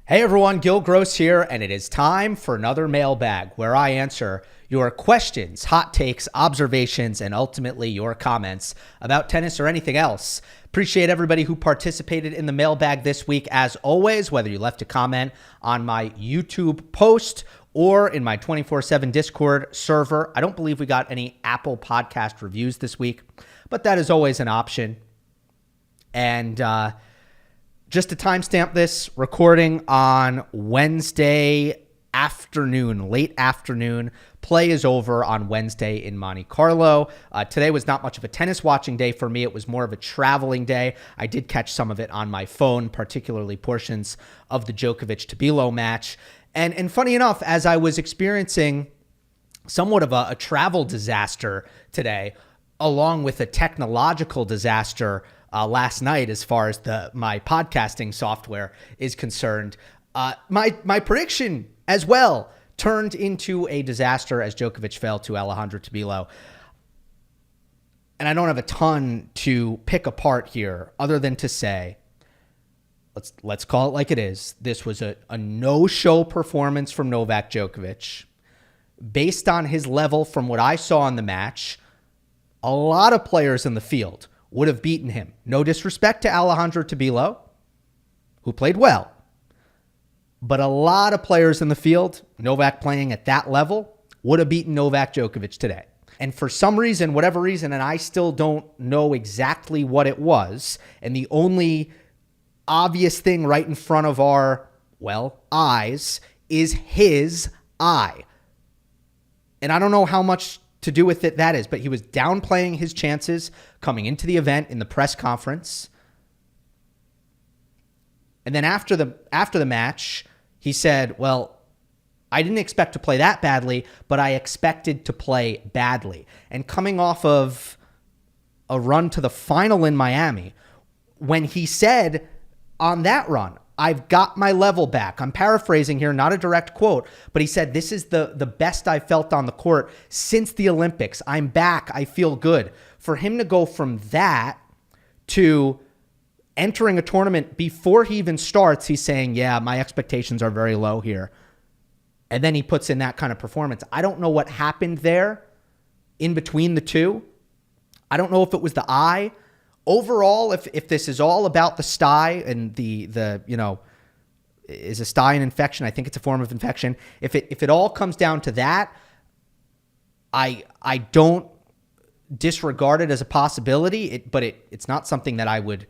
Hey everyone, Gill Gross here, and it is time for another mailbag where I answer your questions, hot takes, observations, and ultimately your comments about tennis or anything else. Appreciate everybody who participated in the mailbag this week. As always, whether you left a comment on my YouTube post or in my 24/7 Discord server. I don't believe we got any Apple Podcast reviews this week, but that is always an option. And just to timestamp this, recording on Wednesday afternoon, late afternoon. Play is over on Wednesday in Monte Carlo. Today was not much of a tennis watching day for me. It was more of a traveling day. I did catch some of it on my phone, particularly portions of the Djokovic Tabilo match. And funny enough, as I was experiencing somewhat of a travel disaster today, along with a technological disaster last night as far as my podcasting software is concerned, my prediction as well turned into a disaster as Djokovic fell to Alejandro Tabilo. And I don't have a ton to pick apart here other than to say, let's call it like it is. This was a no-show performance from Novak Djokovic. Based on his level from what I saw in the match, a lot of players in the field would have beaten him. No disrespect to Alejandro Tabilo, who played well. But a lot of players in the field, Novak playing at that level, would have beaten Novak Djokovic today. And for some reason, whatever reason, and I still don't know exactly what it was, and the only obvious thing right in front of our, eyes is his eye. And I don't know how much to do with it that is, but he was downplaying his chances coming into the event in the press conference. And then after the match, he said, I didn't expect to play that badly, but I expected to play badly. And coming off of a run to the final in Miami, when he said on that run, I've got my level back. I'm paraphrasing here, not a direct quote, but he said, this is the best I've felt on the court since the Olympics. I'm back. I feel good. For him to go from that to entering a tournament before he even starts, he's saying, yeah, my expectations are very low here. And then he puts in that kind of performance. I don't know what happened there in between the two. I don't know if it was the eye. Overall, if this is all about the sty and the is a sty an infection? I think it's a form of infection. If it all comes down to that, I don't disregard it as a possibility. But it's not something that I would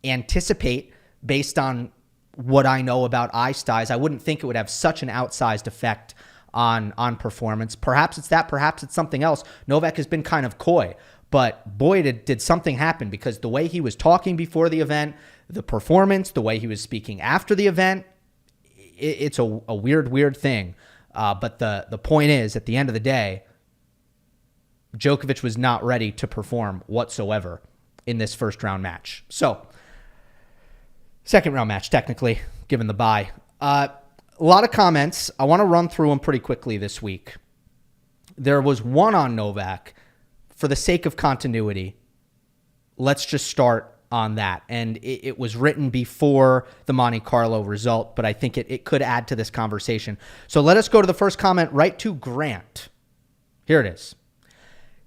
anticipate based on what I know about eye styes. I wouldn't think it would have such an outsized effect on performance. Perhaps it's that. Perhaps it's something else. Novak has been kind of coy. But boy, did something happen, because the way he was talking before the event, the performance, the way he was speaking after the event, it's a weird thing. But the point is, at the end of the day, Djokovic was not ready to perform whatsoever in this first round match. So, second round match, technically, given the bye. A lot of comments. I want to run through them pretty quickly this week. There was one on Novak. For the sake of continuity, let's just start on that. And it was written before the Monte Carlo result, but I think it could add to this conversation. So let us go to the first comment, right to Grant. Here it is.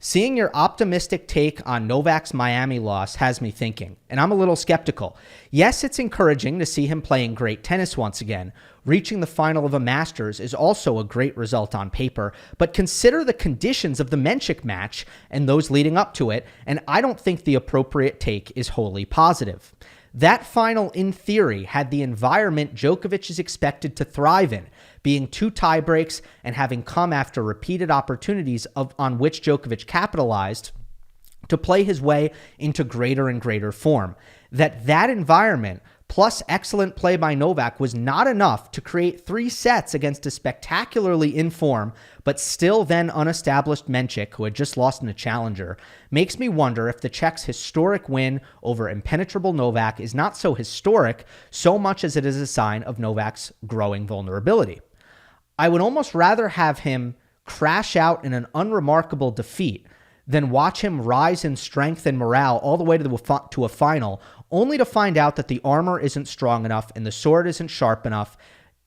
Seeing your optimistic take on Novak's Miami loss has me thinking, and I'm a little skeptical. Yes, it's encouraging to see him playing great tennis once again. Reaching the final of a Masters is also a great result on paper, but consider the conditions of the Mensik match and those leading up to it, and I don't think the appropriate take is wholly positive. That final, in theory, had the environment Djokovic is expected to thrive in, being 2 tiebreaks and having come after repeated opportunities on which Djokovic capitalized to play his way into greater and greater form. That environment, plus excellent play by Novak, was not enough to create 3 sets against a spectacularly in form, but still then unestablished Mensik, who had just lost in a challenger. Makes me wonder if the Czech's historic win over impenetrable Novak is not so historic so much as it is a sign of Novak's growing vulnerability. I would almost rather have him crash out in an unremarkable defeat then watch him rise in strength and morale all the way to a final, only to find out that the armor isn't strong enough and the sword isn't sharp enough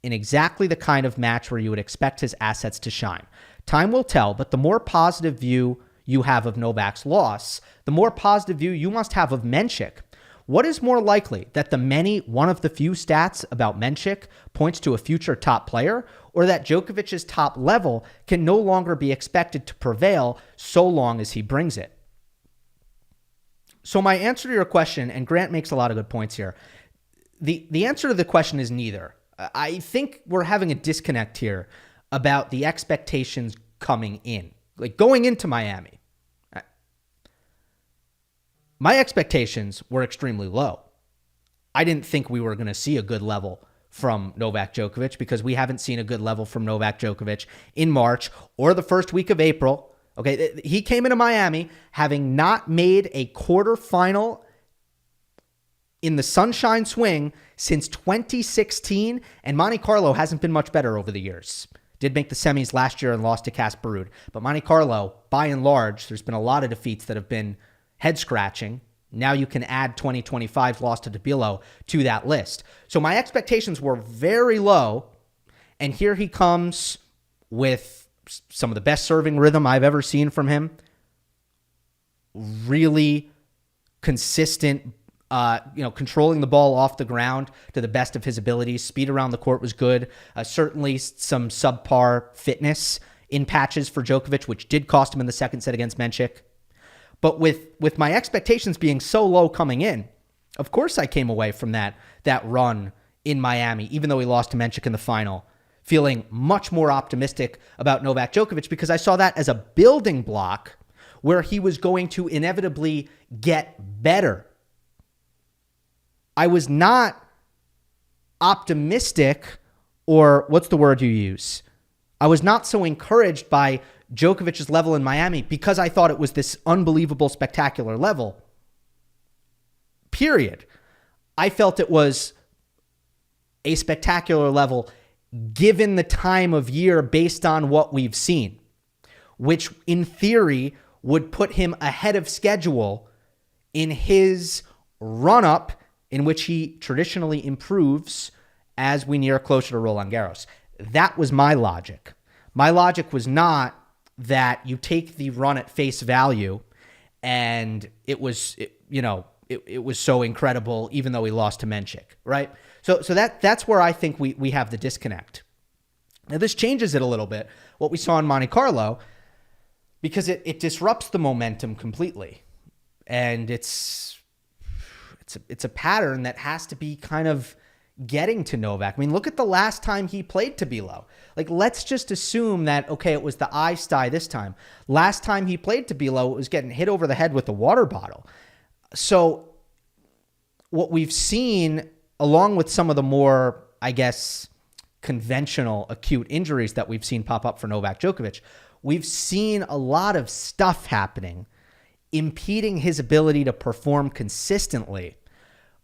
in exactly the kind of match where you would expect his assets to shine. Time will tell, but the more positive view you have of Novak's loss, the more positive view you must have of Mensik. What is more likely, that the one of the few stats about Mensik points to a future top player, or that Djokovic's top level can no longer be expected to prevail so long as he brings it? So my answer to your question, and Grant makes a lot of good points here, the answer to the question is neither. I think we're having a disconnect here about the expectations coming in. Like going into Miami, my expectations were extremely low. I didn't think we were going to see a good level from Novak Djokovic because we haven't seen a good level from Novak Djokovic in March or the first week of April. Okay, he came into Miami having not made a quarterfinal in the Sunshine Swing since 2016, and Monte Carlo hasn't been much better over the years. Did make the semis last year and lost to Casper Ruud. But Monte Carlo, by and large, there's been a lot of defeats that have been head-scratching. Now you can add 2025's loss to Tabilo to that list. So my expectations were very low, and here he comes with some of the best serving rhythm I've ever seen from him. Really consistent, controlling the ball off the ground to the best of his abilities. Speed around the court was good. Certainly some subpar fitness in patches for Djokovic, which did cost him in the second set against Mensik. But with my expectations being so low coming in, of course I came away from that run in Miami, even though he lost to Mensik in the final, feeling much more optimistic about Novak Djokovic because I saw that as a building block where he was going to inevitably get better. I was not optimistic, or what's the word you use? I was not so encouraged by Djokovic's level in Miami because I thought it was this unbelievable, spectacular level. Period. I felt it was a spectacular level given the time of year based on what we've seen, which in theory would put him ahead of schedule in his run-up in which he traditionally improves as we near closer to Roland Garros. That was my logic. My logic was not that you take the run at face value and it was so incredible even though he lost to Mensik, right? So that's where I think we have the disconnect. Now this changes it a little bit, what we saw in Monte Carlo, because it disrupts the momentum completely. And it's a pattern that has to be kind of getting to Novak. I mean, look at the last time he played Tabilo. Like, let's just assume that, okay, it was the eye sty this time. Last time he played Tabilo, it was getting hit over the head with a water bottle. So what we've seen, along with some of the more, I guess, conventional acute injuries that we've seen pop up for Novak Djokovic, we've seen a lot of stuff happening impeding his ability to perform consistently.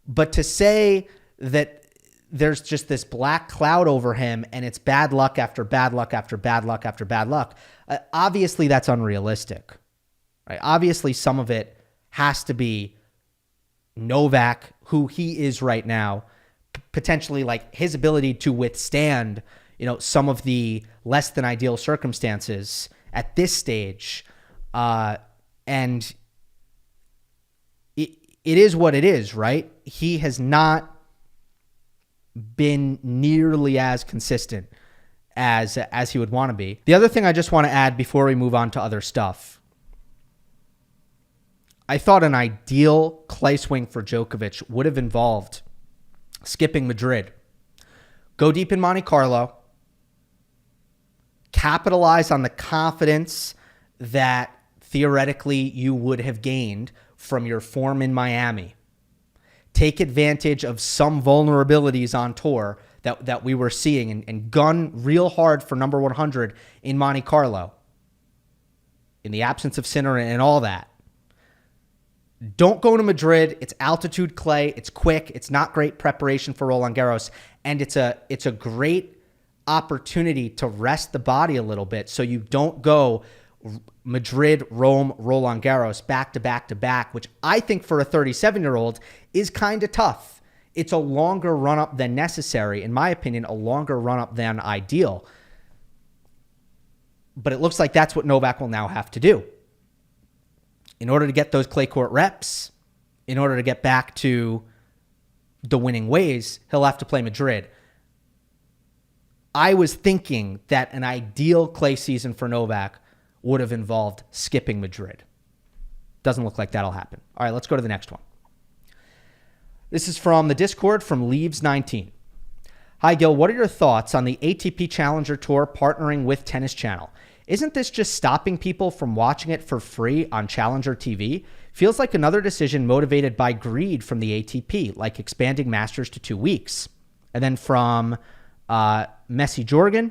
But to say that there's just this black cloud over him and it's bad luck after bad luck after bad luck after bad luck, obviously that's unrealistic. Right? Obviously some of it has to be Novak, who he is right now, potentially like his ability to withstand, some of the less than ideal circumstances at this stage. And it is what it is, right? He has not been nearly as consistent as he would want to be. The other thing I just want to add before we move on to other stuff, I thought an ideal clay swing for Djokovic would have involved skipping Madrid, go deep in Monte Carlo, capitalize on the confidence that theoretically you would have gained from your form in Miami, take advantage of some vulnerabilities on tour that we were seeing and gun real hard for number 100 in Monte Carlo in the absence of Sinner and all that. Don't go to Madrid. It's altitude clay. It's quick. It's not great preparation for Roland Garros. And it's a great opportunity to rest the body a little bit so you don't go Madrid, Rome, Roland Garros, back to back to back, which I think for a 37-year-old is kind of tough. It's a longer run-up than necessary. In my opinion, a longer run-up than ideal. But it looks like that's what Novak will now have to do. In order to get those clay court reps, in order to get back to the winning ways, he'll have to play Madrid. I was thinking that an ideal clay season for Novak would have involved skipping Madrid. Doesn't look like that'll happen. All right, let's go to the next one. This is from the Discord from Leaves19. Hi, Gill. What are your thoughts on the ATP Challenger Tour partnering with Tennis Channel? Isn't this just stopping people from watching it for free on Challenger TV? Feels like another decision motivated by greed from the ATP, like expanding Masters to 2 weeks. And then from Messi Jorgen,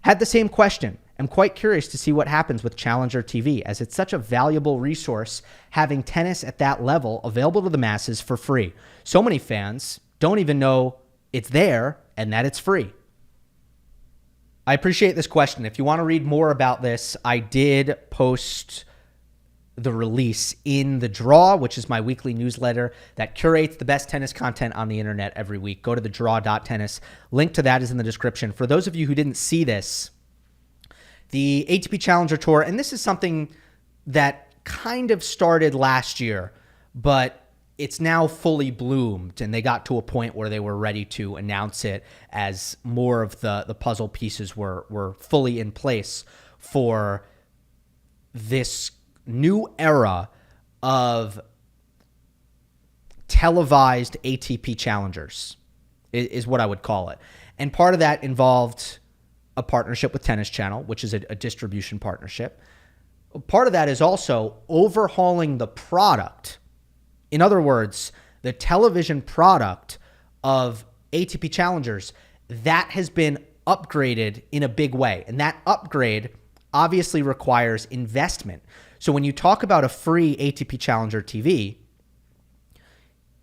had the same question. I'm quite curious to see what happens with Challenger TV, as it's such a valuable resource having tennis at that level available to the masses for free. So many fans don't even know it's there and that it's free. I appreciate this question. If you want to read more about this, I did post the release in The Draw, which is my weekly newsletter that curates the best tennis content on the internet every week. Go to thedraw.tennis. Link to that is in the description. For those of you who didn't see this, the ATP Challenger Tour, and this is something that kind of started last year, but it's now fully bloomed, and they got to a point where they were ready to announce it as more of the puzzle pieces were fully in place for this new era of televised ATP challengers, is what I would call it. And part of that involved a partnership with Tennis Channel, which is a distribution partnership. Part of that is also overhauling the product. In other words, the television product of ATP Challengers, that has been upgraded in a big way. And that upgrade obviously requires investment. So when you talk about a free ATP Challenger TV,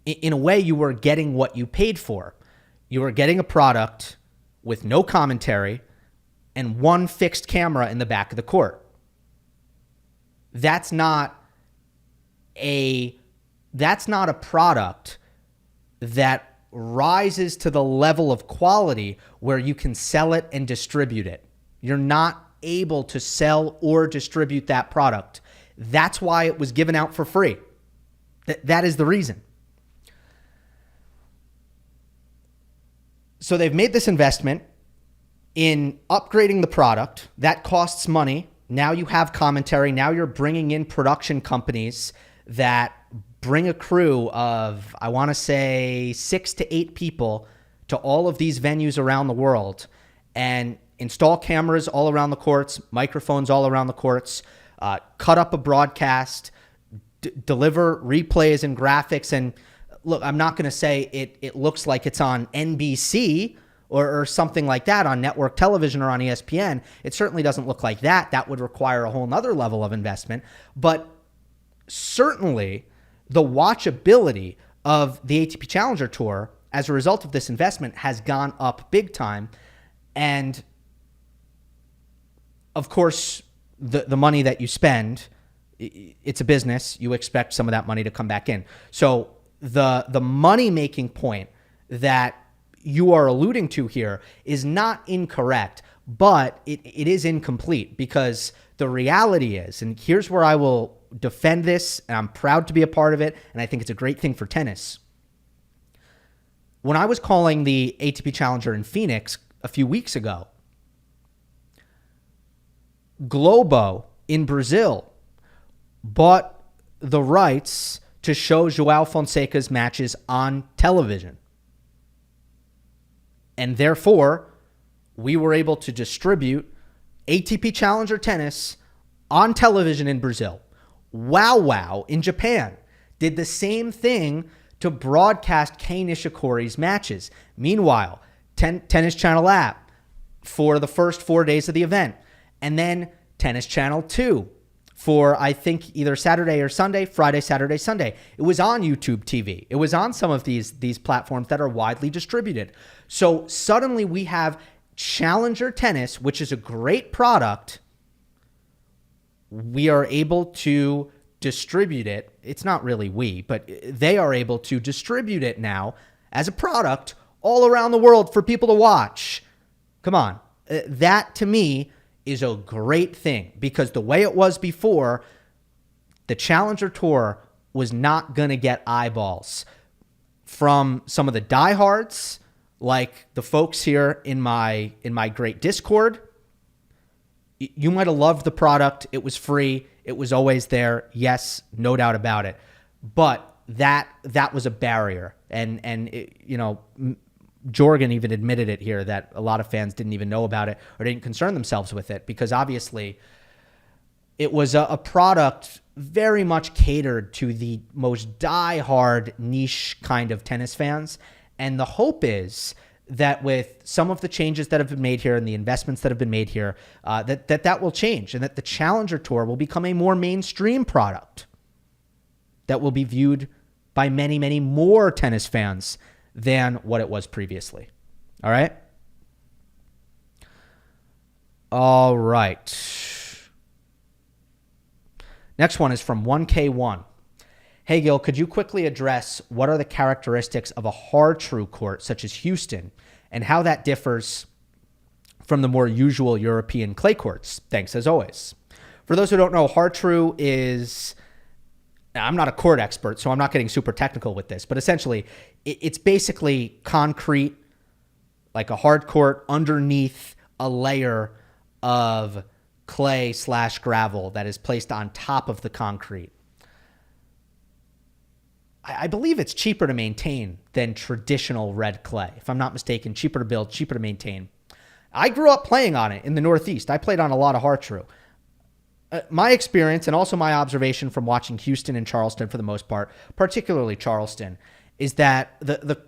in a way you were getting what you paid for. You were getting a product with no commentary and one fixed camera in the back of the court. That's not a product that rises to the level of quality where you can sell it and distribute it. You're not able to sell or distribute that product. That's why it was given out for free. That is the reason. So they've made this investment in upgrading the product. That costs money. Now you have commentary. Now you're bringing in production companies that bring a crew of, I want to say, 6 to 8 people to all of these venues around the world and install cameras all around the courts, microphones all around the courts, cut up a broadcast, deliver replays and graphics. And look, I'm not going to say it looks like it's on NBC or something like that on network television or on ESPN. It certainly doesn't look like that. That would require a whole nother level of investment. But certainly the watchability of the ATP Challenger Tour as a result of this investment has gone up big time. And of course, the money that you spend, it's a business. You expect some of that money to come back in. So the money-making point that you are alluding to here is not incorrect, but it is incomplete, because the reality is, and here's where I will defend this, and I'm proud to be a part of it, and I think it's a great thing for tennis. When I was calling the ATP Challenger in Phoenix a few weeks ago, Globo in Brazil bought the rights to show João Fonseca's matches on television. And therefore, we were able to distribute ATP Challenger tennis on television in Brazil. Wow Wow in Japan did the same thing to broadcast Kei Nishikori's matches. Meanwhile, Tennis Channel app for the first 4 days of the event. And then Tennis Channel 2 for, I think, either Saturday or Sunday, Friday, Saturday, Sunday. It was on YouTube TV. It was on some of these platforms that are widely distributed. So suddenly we have Challenger tennis, which is a great product, we are able to distribute it. It's not really we, but they are able to distribute it now as a product all around the world for people to watch. Come on. That to me is a great thing, because the way it was before, the Challenger Tour was not going to get eyeballs from some of the diehards, like the folks here in my great Discord. You might have loved the product. It was free. It was always there. Yes, no doubt about it. But that was a barrier. And it, Jorgen even admitted it here, that a lot of fans didn't even know about it or didn't concern themselves with it, because obviously it was a product very much catered to the most die-hard niche kind of tennis fans. And the hope is that with some of the changes that have been made here and the investments that have been made here, that will change, and that the Challenger Tour will become a more mainstream product that will be viewed by many, many more tennis fans than what it was previously. All right? All right. Next one is from 1K1. Hey, Gill, could you quickly address what are the characteristics of a Har Tru court such as Houston, and how that differs from the more usual European clay courts? Thanks, as always. For those who don't know, Har Tru is... I'm not a court expert, so I'm not getting super technical with this, but essentially it's basically concrete, like a hard court, underneath a layer of clay/gravel that is placed on top of the concrete. I believe it's cheaper to maintain than traditional red clay. If I'm not mistaken, cheaper to build, cheaper to maintain. I grew up playing on it in the Northeast. I played on a lot of Har Tru. My experience, and also my observation from watching Houston and Charleston for the most part, particularly Charleston, is that the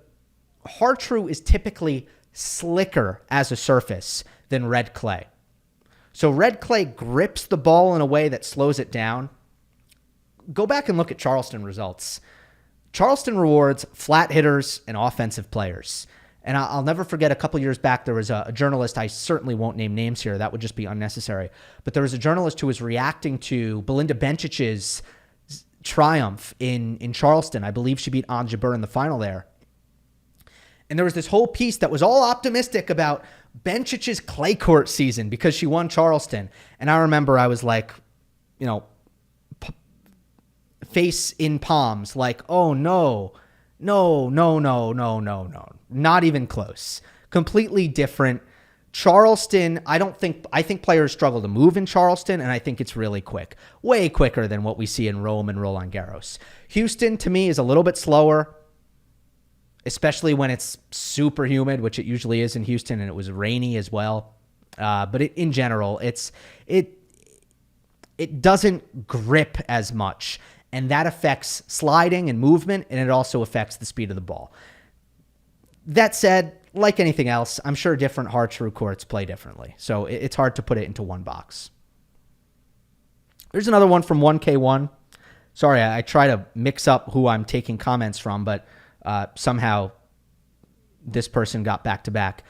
Har Tru is typically slicker as a surface than red clay. So red clay grips the ball in a way that slows it down. Go back and look at Charleston results. Charleston rewards flat hitters and offensive players. And I'll never forget, a couple years back, there was a journalist, I certainly won't name names here, that would just be unnecessary, but there was a journalist who was reacting to Belinda Bencic's triumph in Charleston. I believe she beat Ons Jabeur in the final there. And there was this whole piece that was all optimistic about Bencic's clay court season because she won Charleston. And I remember I was like, face in palms, like, oh no. No. Not even close. Completely different. Charleston, I think players struggle to move in Charleston, and I think it's really quick. Way quicker than what we see in Rome and Roland Garros. Houston, to me, is a little bit slower, especially when it's super humid, which it usually is in Houston, and it was rainy as well. But in general, it doesn't grip as much. And that affects sliding and movement, and it also affects the speed of the ball. That said, like anything else, I'm sure different Har Tru courts play differently. So it's hard to put it into one box. There's another one from 1K1. Sorry, I try to mix up who I'm taking comments from, but somehow this person got back-to-back.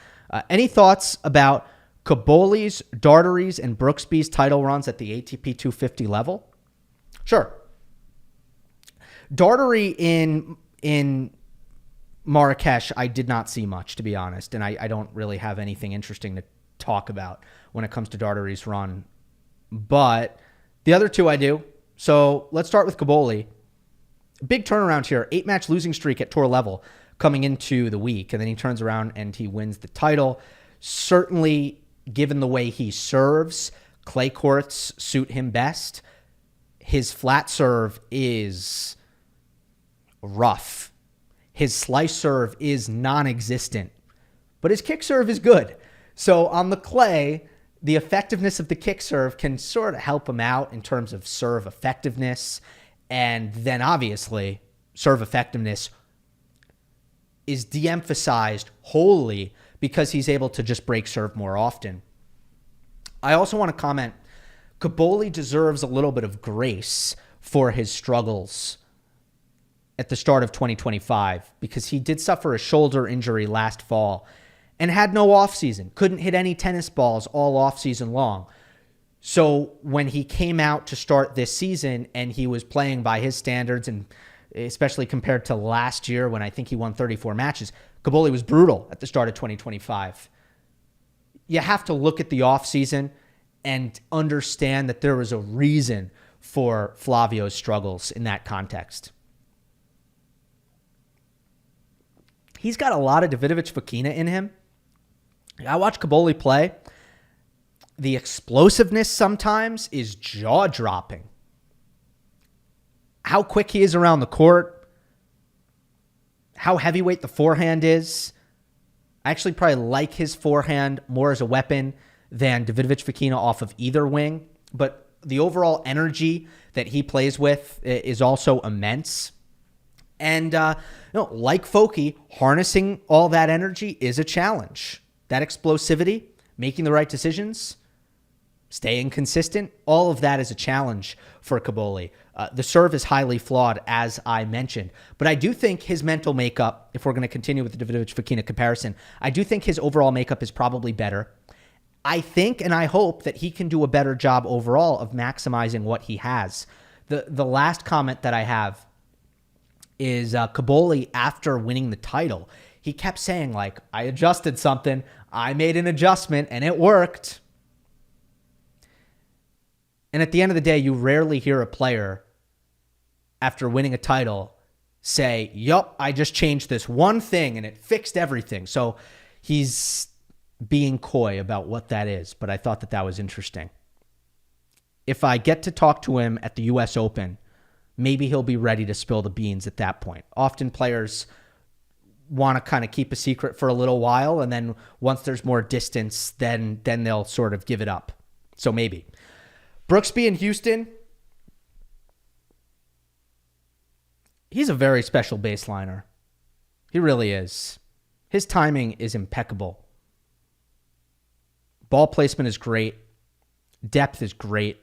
Any thoughts about Cobolli's, Dartery's, and Brooksby's title runs at the ATP 250 level? Sure. Dartery in Marrakesh, I did not see much, to be honest, and I don't really have anything interesting to talk about when it comes to Dartery's run. But the other two I do. So let's start with Cobolli. Big turnaround here, 8-match losing streak at tour level coming into the week, and then he turns around and he wins the title. Certainly, given the way he serves, clay courts suit him best. His flat serve is rough. His slice serve is non-existent, but his kick serve is good. So on the clay, the effectiveness of the kick serve can sort of help him out in terms of serve effectiveness. And then obviously serve effectiveness is de-emphasized wholly because he's able to just break serve more often. I also want to comment, Cobolli deserves a little bit of grace for his struggles at the start of 2025 because he did suffer a shoulder injury last fall and had no offseason, couldn't hit any tennis balls all offseason long. So when he came out to start this season and he was playing by his standards, and especially compared to last year when I think he won 34 matches, Cobolli was brutal at the start of 2025. You have to look at the offseason and understand that there was a reason for Flavio's struggles in that context. He's got a lot of Davidovich Fokina in him. I watch Cobolli play. The explosiveness sometimes is jaw-dropping. How quick he is around the court, how heavyweight the forehand is. I actually probably like his forehand more as a weapon than Davidovich Fokina off of either wing, but the overall energy that he plays with is also immense. And like Foki, harnessing all that energy is a challenge. That explosivity, making the right decisions, staying consistent, all of that is a challenge for Cobolli. The serve is highly flawed, as I mentioned. But I do think his mental makeup, if we're going to continue with the Davidovich-Fokina comparison, I do think his overall makeup is probably better. I think and I hope that he can do a better job overall of maximizing what he has. The last comment that I have is Cobolli, after winning the title, he kept saying, like, I adjusted something, I made an adjustment, and it worked. And at the end of the day, you rarely hear a player after winning a title say, yup, I just changed this one thing and it fixed everything. So he's being coy about what that is, but I thought that that was interesting. If I get to talk to him at the US Open, maybe he'll be ready to spill the beans at that point. Often players want to kind of keep a secret for a little while, and then once there's more distance, then they'll sort of give it up. So maybe. Brooksby in Houston, he's a very special baseliner. He really is. His timing is impeccable. Ball placement is great. Depth is great.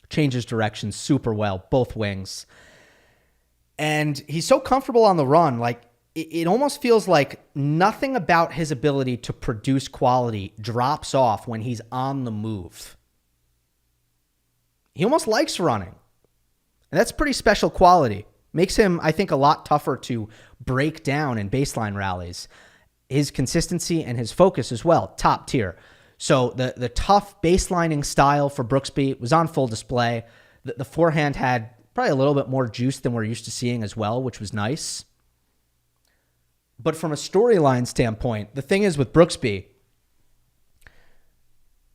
Changes direction super well, both wings. And he's so comfortable on the run. Like, it almost feels like nothing about his ability to produce quality drops off when he's on the move. He almost likes running. And that's pretty special quality. Makes him, I think, a lot tougher to break down in baseline rallies. His consistency and his focus as well, top tier. So the tough baselining style for Brooksby was on full display. The forehand had probably a little bit more juice than we're used to seeing as well, which was nice. But from a storyline standpoint, the thing is with Brooksby,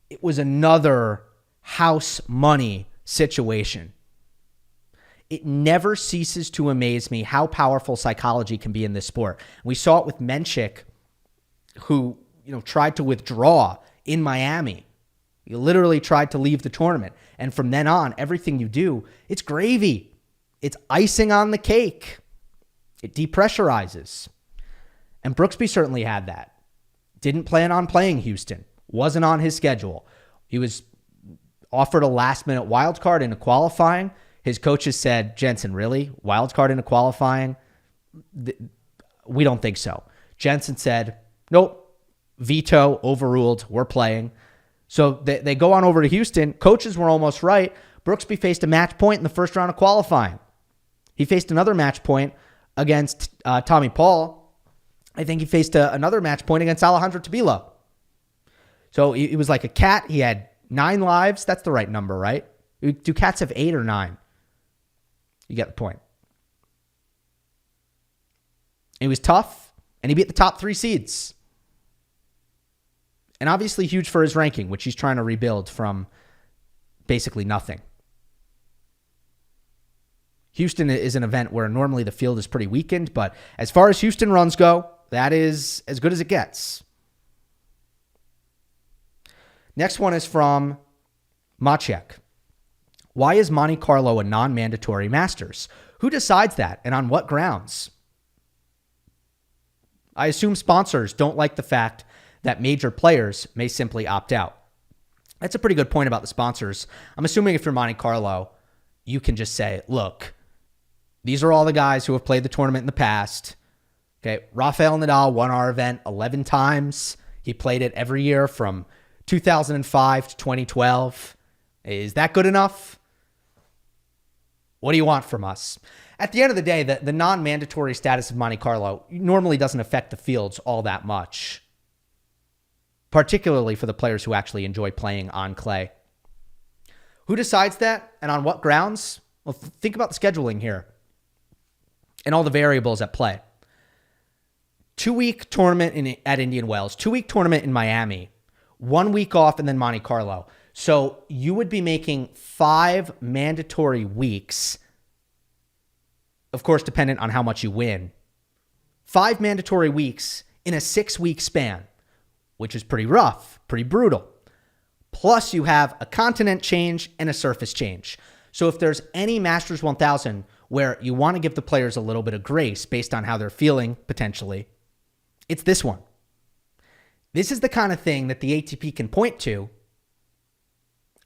it was another house money situation. It never ceases to amaze me how powerful psychology can be in this sport. We saw it with Mensik, who tried to withdraw in Miami. He literally tried to leave the tournament. And from then on, everything you do, it's gravy. It's icing on the cake. It depressurizes. And Brooksby certainly had that. Didn't plan on playing Houston. Wasn't on his schedule. He was offered a last-minute wild card into qualifying. His coaches said, Jenson, really? Wild card into qualifying? We don't think so. Jenson said, nope. Veto, overruled, we're playing. So they go on over to Houston. Coaches were almost right. Brooksby faced a match point in the first round of qualifying. He faced another match point against Tommy Paul. I think he faced another match point against Alejandro Tabilo. So he was like a cat. He had 9 lives. That's the right number, right? Do cats have 8 or 9? You get the point. He was tough, and he beat the top 3 seeds. And obviously huge for his ranking, which he's trying to rebuild from basically nothing. Houston is an event where normally the field is pretty weakened, but as far as Houston runs go, that is as good as it gets. Next one is from Maciek. Why is Monte Carlo a non-mandatory Masters? Who decides that, and on what grounds? I assume sponsors don't like the fact that major players may simply opt out. That's a pretty good point about the sponsors. I'm assuming if you're Monte Carlo, you can just say, look, these are all the guys who have played the tournament in the past. Okay, Rafael Nadal won our event 11 times. He played it every year from 2005 to 2012. Is that good enough? What do you want from us? At the end of the day, the non-mandatory status of Monte Carlo normally doesn't affect the fields all that much, particularly for the players who actually enjoy playing on clay. Who decides that and on what grounds? Well, think about the scheduling here and all the variables at play. 2-week tournament at Indian Wells, 2-week tournament in Miami, 1 week off, and then Monte Carlo. So you would be making 5 mandatory weeks, of course, dependent on how much you win. 5 mandatory weeks in a 6-week span, which is pretty rough, pretty brutal. Plus, you have a continent change and a surface change. So if there's any Masters 1000 where you want to give the players a little bit of grace based on how they're feeling, potentially, it's this one. This is the kind of thing that the ATP can point to.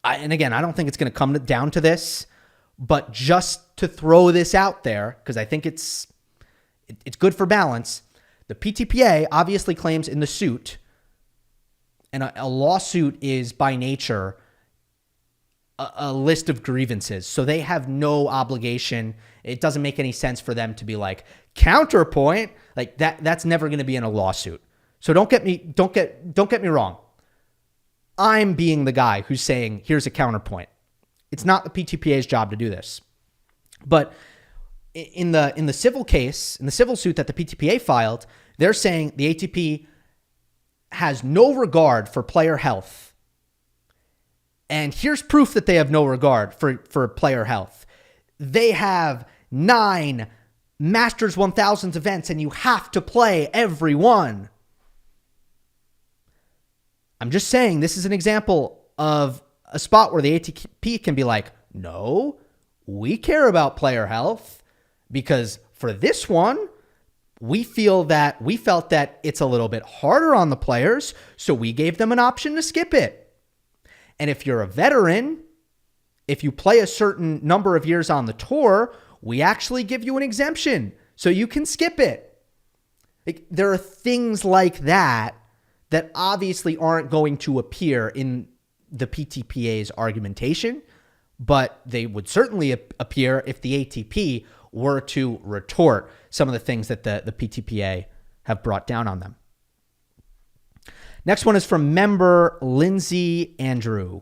And again, I don't think it's going to come down to this, but just to throw this out there, because I think it's good for balance, the PTPA obviously claims in the suit, and a lawsuit is by nature a list of grievances. So they have no obligation. It doesn't make any sense for them to be like, counterpoint, like that's never going to be in a lawsuit. So don't get me wrong. I'm being the guy who's saying, here's a counterpoint. It's not the PTPA's job to do this. But in the civil case, in the civil suit that the PTPA filed, they're saying the ATP has no regard for player health. And here's proof that they have no regard for player health. They have 9 Masters 1000s events, and you have to play every one. I'm just saying this is an example of a spot where the ATP can be like, no, we care about player health because for this one, we felt that it's a little bit harder on the players, so we gave them an option to skip it. And if you're a veteran, if you play a certain number of years on the tour, we actually give you an exemption so you can skip it. Like, there are things like that that obviously aren't going to appear in the PTPA's argumentation, but they would certainly appear if the ATP were to retort some of the things that the PTPA have brought down on them. Next one is from member Lindsay Andrew.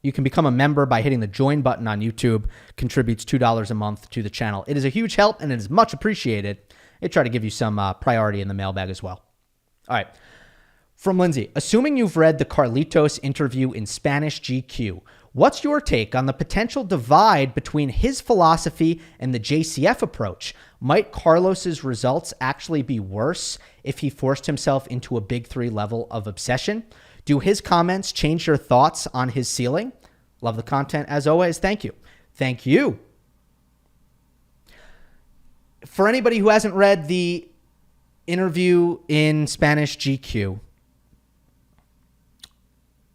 You can become a member by hitting the join button on YouTube. Contributes $2 a month to the channel. It is a huge help and it is much appreciated. I try to give you some priority in the mailbag as well. All right. From Lindsay, assuming you've read the Carlitos interview in Spanish GQ, what's your take on the potential divide between his philosophy and the JCF approach? Might Carlos's results actually be worse if he forced himself into a big 3 level of obsession? Do his comments change your thoughts on his ceiling? Love the content as always. Thank you. Thank you. For anybody who hasn't read the interview in Spanish GQ,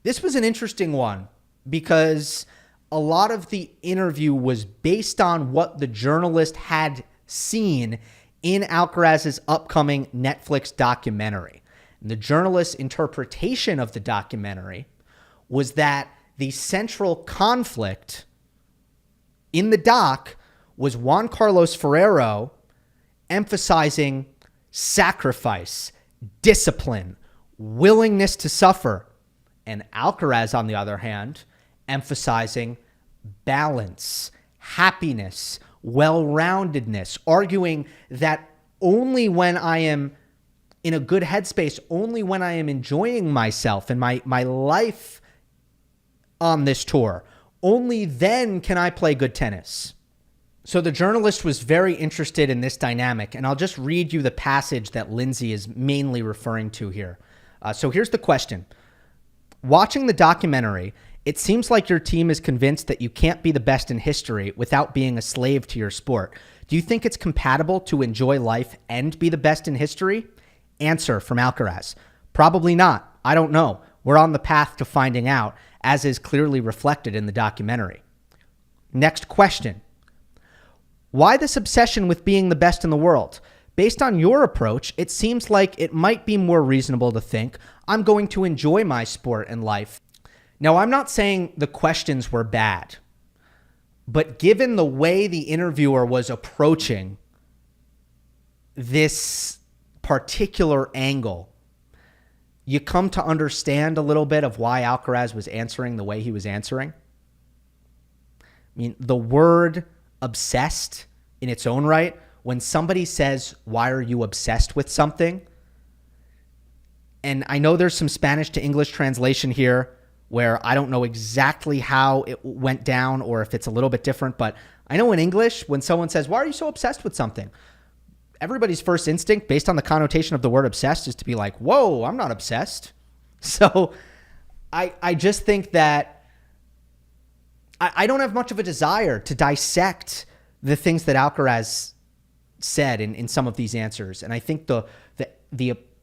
this was an interesting one because a lot of the interview was based on what the journalist had seen in Alcaraz's upcoming Netflix documentary. And the journalist's interpretation of the documentary was that the central conflict in the doc was Juan Carlos Ferrero emphasizing sacrifice, discipline, willingness to suffer, and Alcaraz, on the other hand, emphasizing balance, happiness, well-roundedness, arguing that only when I am in a good headspace, only when I am enjoying myself and my life on this tour, only then can I play good tennis. So the journalist was very interested in this dynamic, and I'll just read you the passage that Lindsay is mainly referring to here. So here's the question. Watching the documentary, it seems like your team is convinced that you can't be the best in history without being a slave to your sport. Do you think it's compatible to enjoy life and be the best in history? Answer from Alcaraz. Probably not. I don't know. We're on the path to finding out, as is clearly reflected in the documentary. Next question. Why this obsession with being the best in the world? Based on your approach, it seems like it might be more reasonable to think I'm going to enjoy my sport and life Now, I'm not saying the questions were bad, but given the way the interviewer was approaching this particular angle, you come to understand a little bit of why Alcaraz was answering the way he was answering. I mean, the word obsessed in its own right, when somebody says, why are you obsessed with something? And I know there's some Spanish to English translation here where I don't know exactly how it went down or if it's a little bit different, but I know in English, when someone says, why are you so obsessed with something? Everybody's first instinct, based on the connotation of the word obsessed, is to be like, whoa, I'm not obsessed. So I just think that I don't have much of a desire to dissect the things that Alcaraz said in some of these answers. And I think the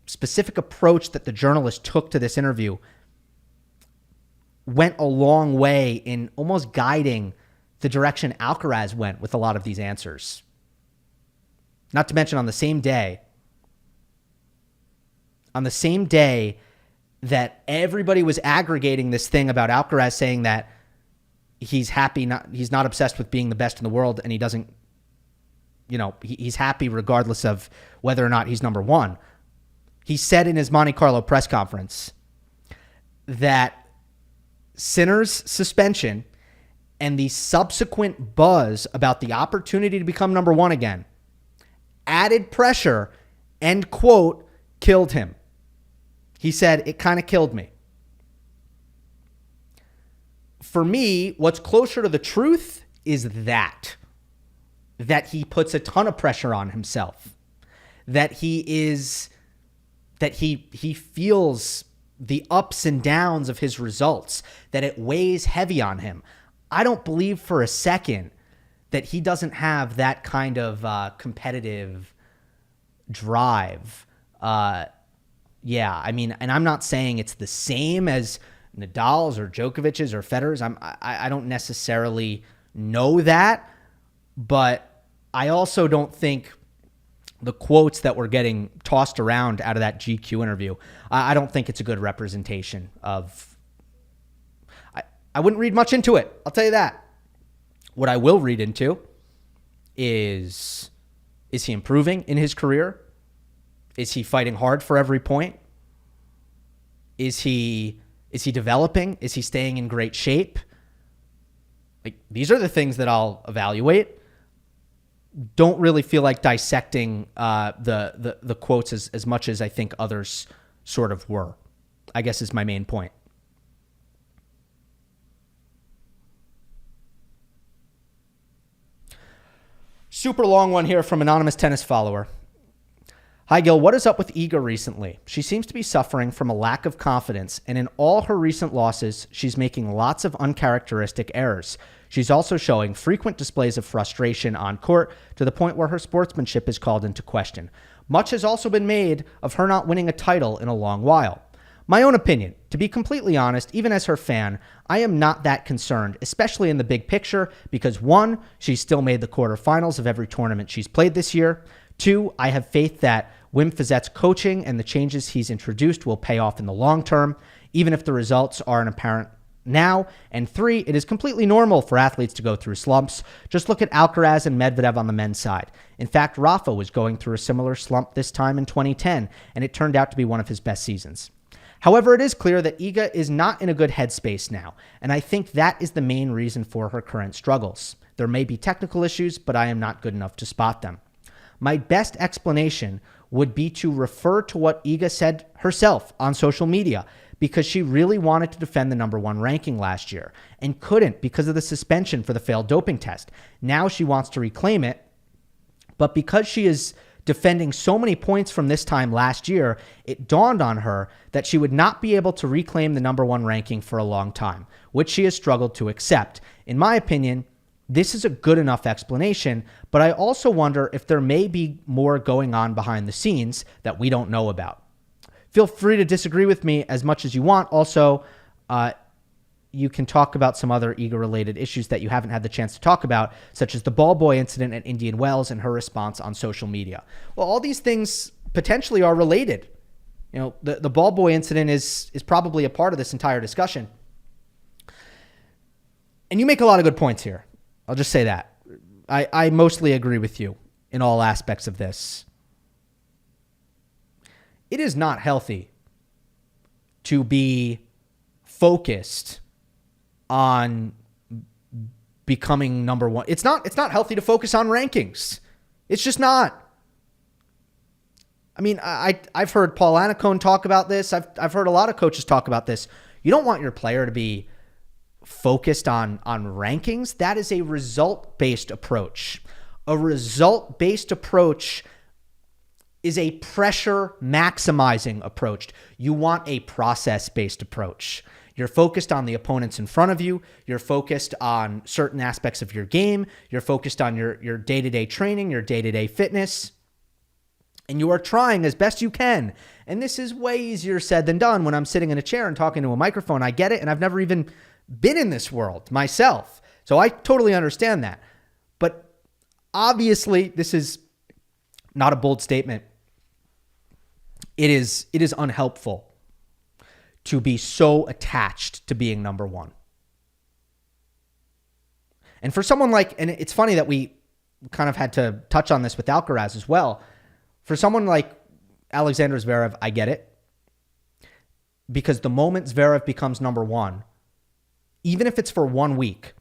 specific approach that the journalist took to this interview went a long way in almost guiding the direction Alcaraz went with a lot of these answers. Not to mention on the same day that everybody was aggregating this thing about Alcaraz saying that he's happy, he's not obsessed with being the best in the world, and he doesn't, he's happy regardless of whether or not he's number one. He said in his Monte Carlo press conference that Sinner's suspension and the subsequent buzz about the opportunity to become number one again added pressure and, quote, killed him. He said, it kind of killed me. For me, what's closer to the truth is that he puts a ton of pressure on himself, that he feels the ups and downs of his results, that it weighs heavy on him. I don't believe for a second that he doesn't have that kind of competitive drive. And I'm not saying it's the same as Nadal's or Djokovic's or Federer's. I don't necessarily know that, but I also don't think the quotes that were getting tossed around out of that GQ interview, I don't think it's a good representation of... I wouldn't read much into it. I'll tell you that. What I will read into is he improving in his career? Is he fighting hard for every point? Is he developing? Is he staying in great shape? Like, these are the things that I'll evaluate. Don't really feel like dissecting the quotes as much as I think others sort of were, I guess, is my main point. Super long one here from anonymous tennis follower. Hi, Gill. What is up with Iga recently? She seems to be suffering from a lack of confidence, and in all her recent losses, she's making lots of uncharacteristic errors. She's also showing frequent displays of frustration on court to the point where her sportsmanship is called into question. Much has also been made of her not winning a title in a long while. My own opinion, to be completely honest, even as her fan, I am not that concerned, especially in the big picture, because 1, she's still made the quarterfinals of every tournament she's played this year. 2, I have faith that Wim Fizette's coaching and the changes he's introduced will pay off in the long term, even if the results aren't apparent now. And 3, it is completely normal for athletes to go through slumps. Just look at Alcaraz and Medvedev on the men's side. In fact, Rafa was going through a similar slump this time in 2010, and it turned out to be one of his best seasons. However, it is clear that Iga is not in a good headspace now, and I think that is the main reason for her current struggles. There may be technical issues, but I am not good enough to spot them. My best explanation would be to refer to what Iga said herself on social media, because she really wanted to defend the number 1 ranking last year and couldn't because of the suspension for the failed doping test. Now she wants to reclaim it, but because she is defending so many points from this time last year, it dawned on her that she would not be able to reclaim the number 1 ranking for a long time, which she has struggled to accept. In my opinion, this is a good enough explanation, but I also wonder if there may be more going on behind the scenes that we don't know about. Feel free to disagree with me as much as you want. Also, you can talk about some other Iga-related issues that you haven't had the chance to talk about, such as the ball boy incident at Indian Wells and her response on social media. Well, all these things potentially are related. The ball boy incident is probably a part of this entire discussion. And you make a lot of good points here. I'll just say that. I mostly agree with you in all aspects of this. It is not healthy to be focused on becoming number one. It's not healthy to focus on rankings. It's just not. I mean, I've heard Paul Annacone talk about this. I've heard a lot of coaches talk about this. You don't want your player to be focused on rankings. That is a result-based approach. A result-based approach is a pressure maximizing approach. You want a process-based approach. You're focused on the opponents in front of you. You're focused on certain aspects of your game. You're focused on your day-to-day training, your day-to-day fitness. And you are trying as best you can. And this is way easier said than done when I'm sitting in a chair and talking to a microphone. I get it, and I've never even been in this world myself. So I totally understand that. But obviously, this is not a bold statement. It is unhelpful to be so attached to being number one. And for someone like, and it's funny that we kind of had to touch on this with Alcaraz as well. For someone like Alexander Zverev, I get it. Because the moment Zverev becomes number one, even if it's for 1 week,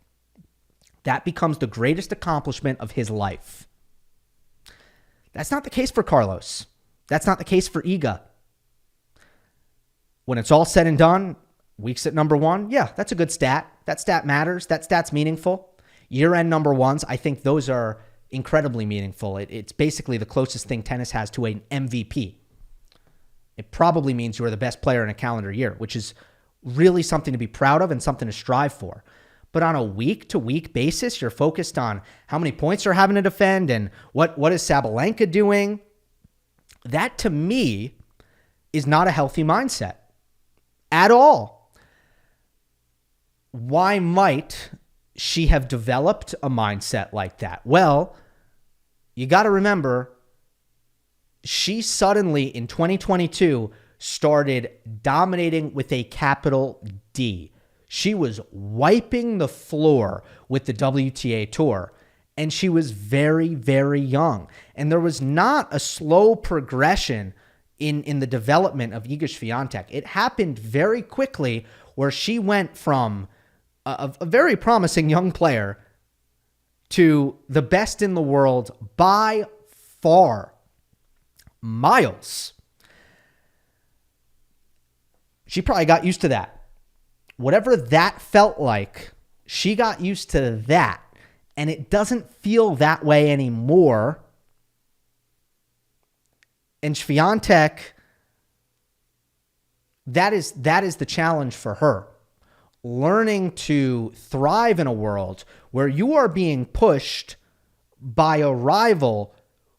that becomes the greatest accomplishment of his life. That's not the case for Carlos. That's not the case for Iga. When it's all said and done, weeks at number one, yeah, that's a good stat. That stat matters. That stat's meaningful. Year-end number ones, I think those are incredibly meaningful. It's basically the closest thing tennis has to an MVP. It probably means you are the best player in a calendar year, which is really something to be proud of and something to strive for. But on a week-to-week basis, you're focused on how many points you're having to defend and what is Sabalenka doing. That, to me, is not a healthy mindset at all. Why might she have developed a mindset like that? Well, you got to remember, she suddenly, in 2022, started dominating with a capital D. She was wiping the floor with the WTA Tour, and she was very, very young. And there was not a slow progression in the development of Iga Swiatek. It happened very quickly, where she went from a very promising young player to the best in the world by far, miles. She probably got used to that. Whatever that felt like, she got used to that. And it doesn't feel that way anymore. And Swiatek, that is the challenge for her. Learning to thrive in a world where you are being pushed by a rival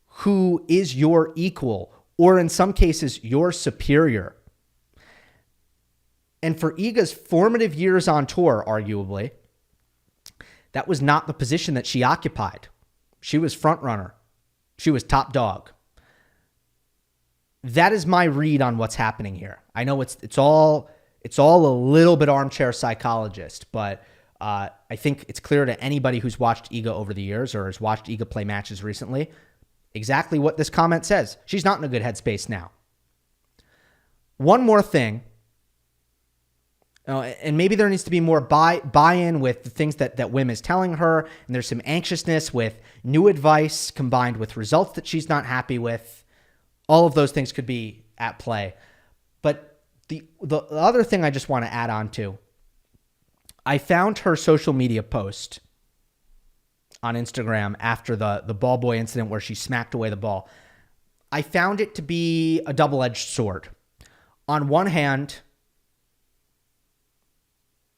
who is your equal, or in some cases, your superior. And for Iga's formative years on tour, arguably, that was not the position that she occupied. She was front runner. She was top dog. That is my read on what's happening here. I know it's all a little bit armchair psychologist, but I think it's clear to anybody who's watched Iga over the years or has watched Iga play matches recently exactly what this comment says. She's not in a good headspace now. One more thing. And maybe there needs to be more buy-in with the things that Wim is telling her, and there's some anxiousness with new advice combined with results that she's not happy with. All of those things could be at play. But the other thing I just want to add on to, I found her social media post on Instagram after the ball boy incident where she smacked away the ball. I found it to be a double-edged sword. On one hand,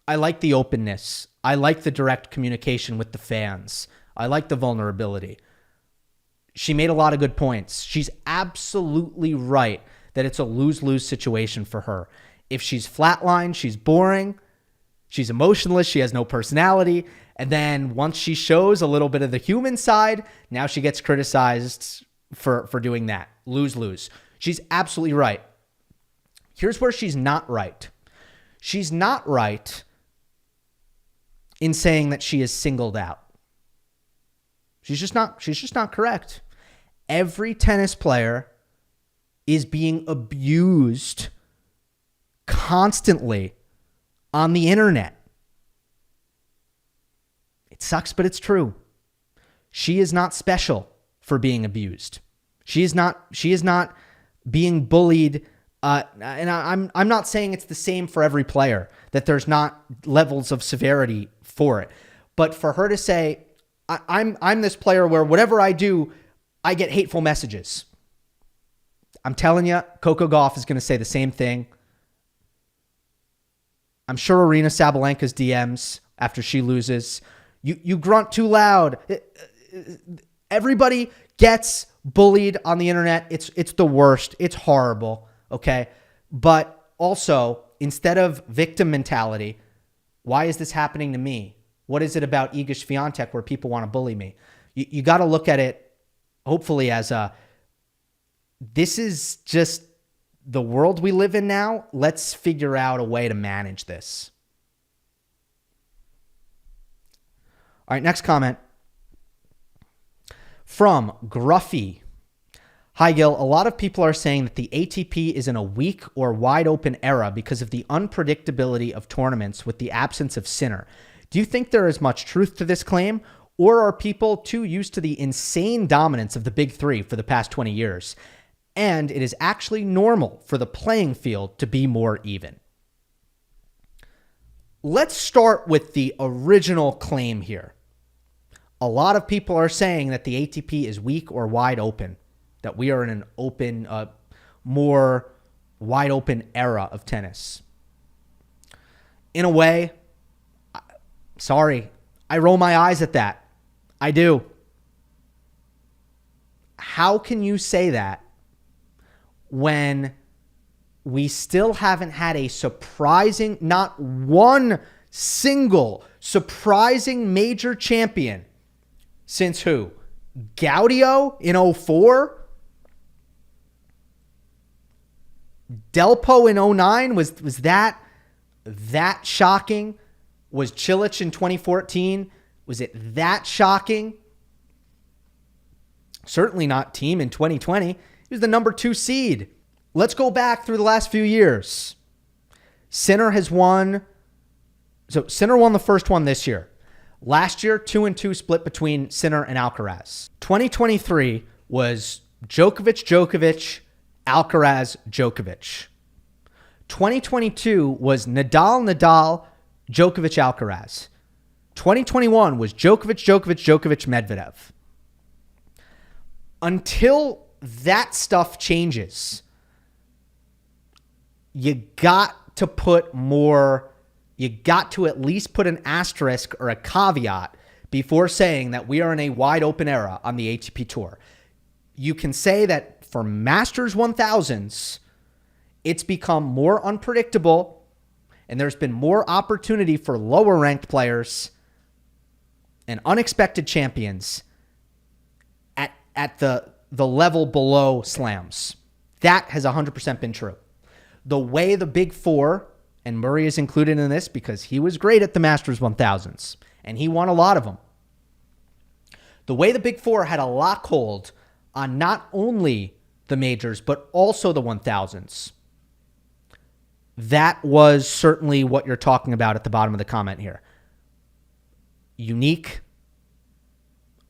I like the openness. I like the direct communication with the fans. I like the vulnerability. She made a lot of good points. She's absolutely right that it's a lose-lose situation for her. If she's flatlined, she's boring, she's emotionless, she has no personality, and then once she shows a little bit of the human side, now she gets criticized for doing that. Lose-lose. She's absolutely right. Here's where she's not right. She's not right in saying that she is singled out. She's just not correct. Every tennis player is being abused constantly on the internet. It sucks, but it's true. She is not special for being abused. She is not being bullied. And I'm not saying it's the same for every player, that there's not levels of severity for it. But for her to say, I'm this player where whatever I do, I get hateful messages. I'm telling you, Coco Gauff is going to say the same thing. I'm sure Aryna Sabalenka's DMs after she loses. You grunt too loud. Everybody gets bullied on the internet. It's the worst. It's horrible. Okay. But also, instead of victim mentality, why is this happening to me? What is it about Iga Swiatek where people want to bully me? You got to look at it, hopefully, as this is just the world we live in now. Let's figure out a way to manage this. All right, next comment from Gruffy. Hi, Gil. A lot of people are saying that the ATP is in a weak or wide open era because of the unpredictability of tournaments with the absence of Sinner. Do you think there is much truth to this claim, or are people too used to the insane dominance of the big three for the past 20 years, and it is actually normal for the playing field to be more even? Let's start with the original claim here. A lot of people are saying that the ATP is weak or wide open, that we are in an open, more wide open era of tennis. In a way, sorry, I roll my eyes at that. I do. How can you say that when we still haven't had a surprising, not one single surprising major champion since who? Gaudio in 2004? Delpo in 2009? Was that shocking? Was Cilic in 2014? Was it that shocking? Certainly not Thiem in 2020. He was the number 2 seed. Let's go back through the last few years. Sinner has won. So Sinner won the first one this year. Last year, 2-2 split between Sinner and Alcaraz. 2023 was Djokovic, Alcaraz, Djokovic. 2022 was Nadal, Djokovic, Alcaraz. 2021 was Djokovic, Medvedev. Until that stuff changes, you got to at least put an asterisk or a caveat before saying that we are in a wide open era on the ATP Tour. You can say that for Masters 1000s, it's become more unpredictable and there's been more opportunity for lower ranked players and unexpected champions at the level below slams. That has 100% been true. The way the Big Four, and Murray is included in this because he was great at the Masters 1000s, and he won a lot of them. The way the Big Four had a lock hold on not only the majors, but also the 1000s. That was certainly what you're talking about at the bottom of the comment here. Unique,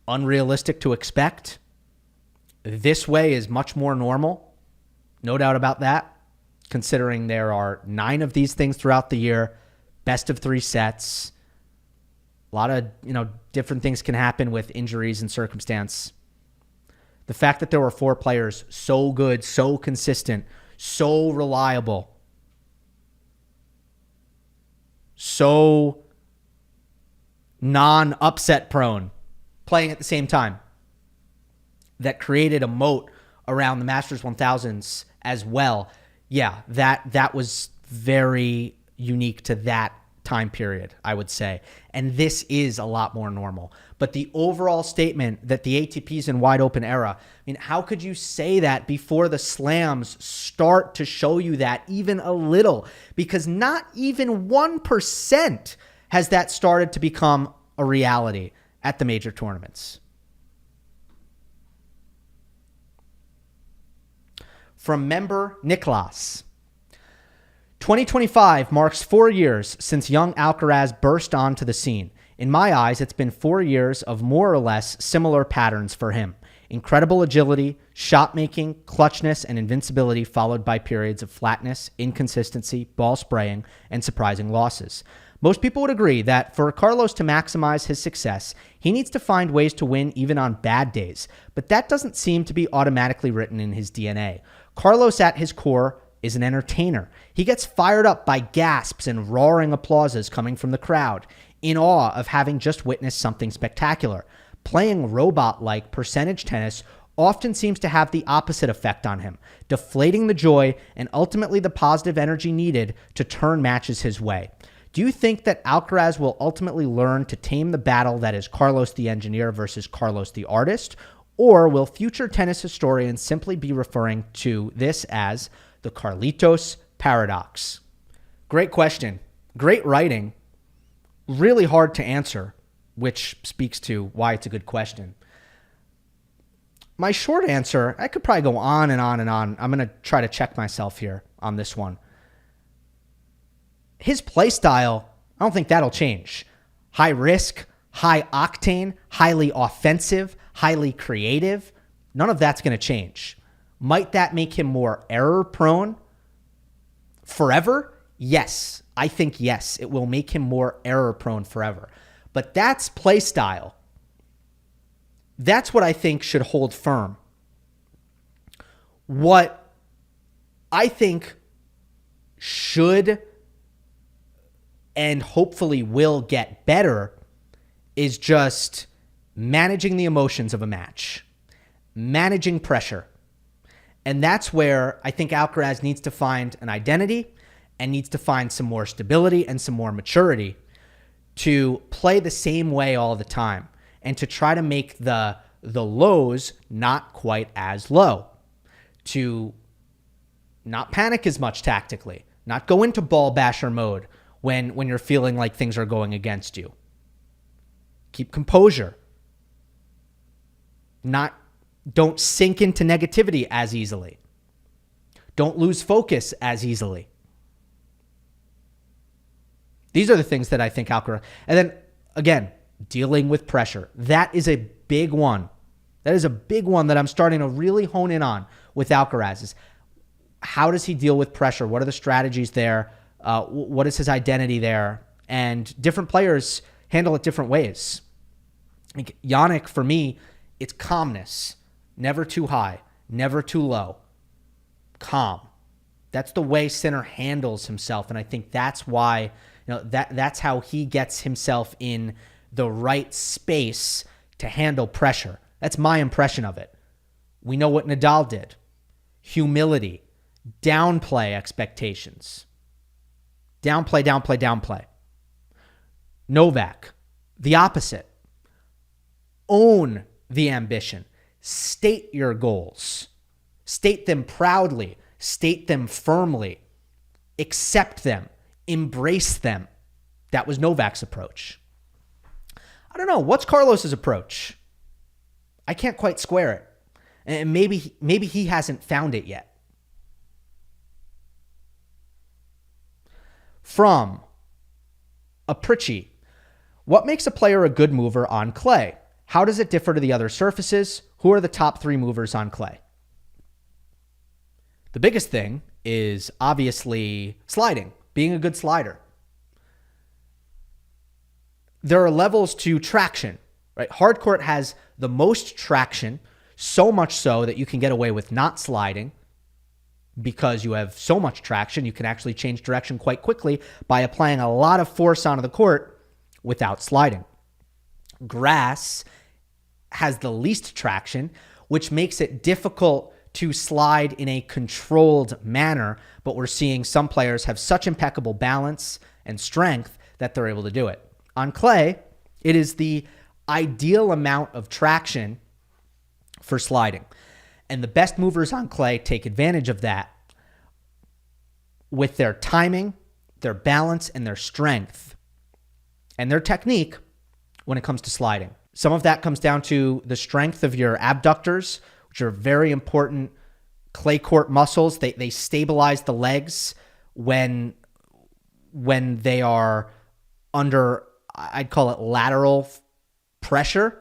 unrealistic to expect. This way is much more normal. No doubt about that, considering there are 9 of these things throughout the year, best of 3 sets. A lot of, different things can happen with injuries and circumstance. The fact that there were 4 players so good, so consistent, so reliable, so non-upset prone, playing at the same time, that created a moat around the Masters 1000s as well. Yeah, that was very unique to that time period, I would say. And this is a lot more normal. But the overall statement that the ATP is in wide open era, how could you say that before the slams start to show you that even a little? Because not even 1% has that started to become a reality at the major tournaments? From member Niklas. 2025 marks 4 years since young Alcaraz burst onto the scene. In my eyes, it's been 4 years of more or less similar patterns for him. Incredible agility, shot making, clutchness, and invincibility, followed by periods of flatness, inconsistency, ball spraying, and surprising losses. Most people would agree that for Carlos to maximize his success, he needs to find ways to win even on bad days, but that doesn't seem to be automatically written in his DNA. Carlos at his core is an entertainer. He gets fired up by gasps and roaring applauses coming from the crowd, in awe of having just witnessed something spectacular. Playing robot-like percentage tennis often seems to have the opposite effect on him, deflating the joy and ultimately the positive energy needed to turn matches his way. Do you think that Alcaraz will ultimately learn to tame the battle that is Carlos the engineer versus Carlos the artist? Or will future tennis historians simply be referring to this as the Carlitos paradox? Great question. Great writing. Really hard to answer, which speaks to why it's a good question. My short answer, I could probably go on and on and on. I'm going to try to check myself here on this one. His play style, I don't think that'll change. High risk, high octane, highly offensive, highly creative. None of that's going to change. Might that make him more error prone forever? Yes. I think yes, it will make him more error prone forever. But that's play style. That's what I think should hold firm. What I think should and hopefully will get better is just managing the emotions of a match, managing pressure. And that's where I think Alcaraz needs to find an identity and needs to find some more stability and some more maturity to play the same way all the time and to try to make the lows not quite as low, to not panic as much tactically, not go into ball basher mode when you're feeling like things are going against you. Keep composure. Don't sink into negativity as easily. Don't lose focus as easily. These are the things that I think Alcaraz... And then, again, dealing with pressure. That is a big one. That is a big one that I'm starting to really hone in on with Alcaraz. Is how does he deal with pressure? What are the strategies there? What is his identity there? And different players handle it different ways. Like Jannik, for me, it's calmness. Never too high. Never too low. Calm. That's the way Sinner handles himself. And I think that's why... that's how he gets himself in the right space to handle pressure. That's my impression of it. We know what Nadal did. Humility. Downplay expectations. Downplay. Novak. The opposite. Own the ambition. State your goals. State them proudly. State them firmly. Accept them. Embrace them. That was Novak's approach. I don't know. What's Carlos's approach? I can't quite square it. And maybe he hasn't found it yet. From Apritchi. What makes a player a good mover on clay? How does it differ to the other surfaces? Who are the top 3 movers on clay? The biggest thing is obviously sliding. Being a good slider. There are levels to traction, right? Hard court has the most traction, so much so that you can get away with not sliding because you have so much traction. You can actually change direction quite quickly by applying a lot of force onto the court without sliding. Grass has the least traction, which makes it difficult to slide in a controlled manner, but we're seeing some players have such impeccable balance and strength that they're able to do it. On clay, it is the ideal amount of traction for sliding. And the best movers on clay take advantage of that with their timing, their balance, and their strength. and their technique when it comes to sliding. Some of that comes down to the strength of your abductors, which are very important clay court muscles. They stabilize the legs when they are under, I'd call it lateral pressure.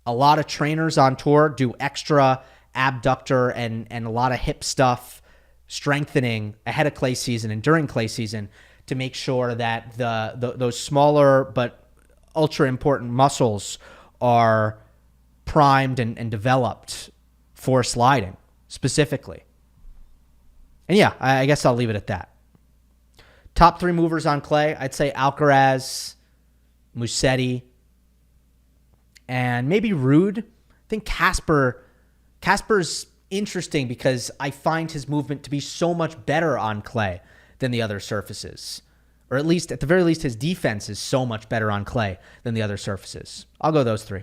A lot of trainers on tour do extra abductor and a lot of hip stuff, strengthening ahead of clay season and during clay season to make sure that those smaller but ultra important muscles are primed and developed for sliding specifically. And yeah, I guess I'll leave it at that. Top 3 movers on clay, I'd say Alcaraz, Musetti, and maybe Ruud. I think Casper's interesting because I find his movement to be so much better on clay than the other surfaces. Or at least, at the very least, his defense is so much better on clay than the other surfaces. I'll go those 3.